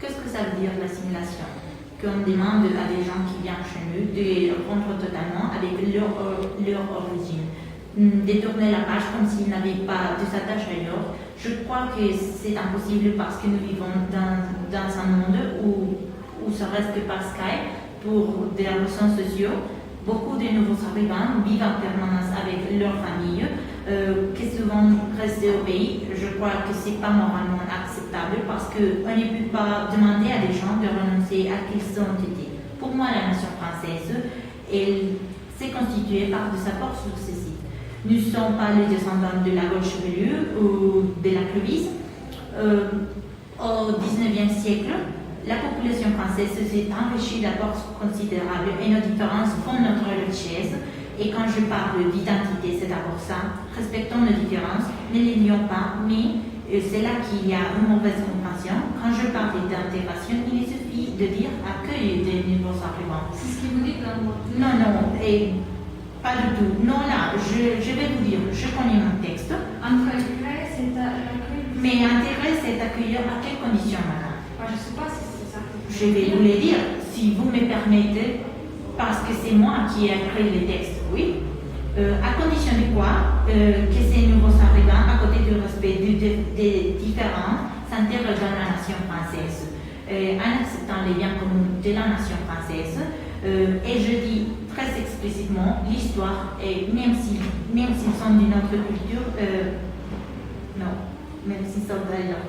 Qu'est-ce que ça veut dire l'assimilation? Qu'on demande à des gens qui viennent chez nous de rompre totalement avec leur origine, détourner la page comme s'ils n'avaient pas de s'attache ailleurs. Je crois que c'est impossible parce que nous vivons dans un monde où ça reste par Skype pour des relations sociaux. Beaucoup de nouveaux arrivants vivent en permanence avec leur famille, qui souvent restent au pays. Je crois que ce n'est pas moralement acceptable parce qu'on ne peut pas demander à des gens de renoncer à qui ils ont été. Pour moi, la nation française, elle s'est constituée par des apports successifs. Nous ne sommes pas les descendants de la gauche chevelue ou de la Clovis. Au XIXe siècle, la population française s'est enrichie d'apports considérables et nos différences font notre richesse. Et quand je parle d'identité, c'est d'abord ça. Respectons nos différences, ne les nions pas, mais c'est là qu'il y a une mauvaise compréhension. Quand je parle d'intégration, il suffit de dire accueil des nouveaux arrivants. C'est ce que vous dites dans le mot. Non, et pas du tout. Non, là, je vais vous dire, je connais mon texte. Intégrer, c'est accueillir. Mais intégrer, c'est accueillir à quelles conditions, madame? Je ne sais pas si c'est ça. Je vais vous le dire, si vous me permettez, parce que c'est moi qui ai écrit les textes, oui. À condition de quoi que ces nouveaux arrivants, à côté du respect des différents, s'intègrent dans la nation française, en acceptant les biens communs de la nation française. Et je dis très explicitement l'histoire, et même s'ils sont d'une autre culture, non, même s'ils sont d'ailleurs.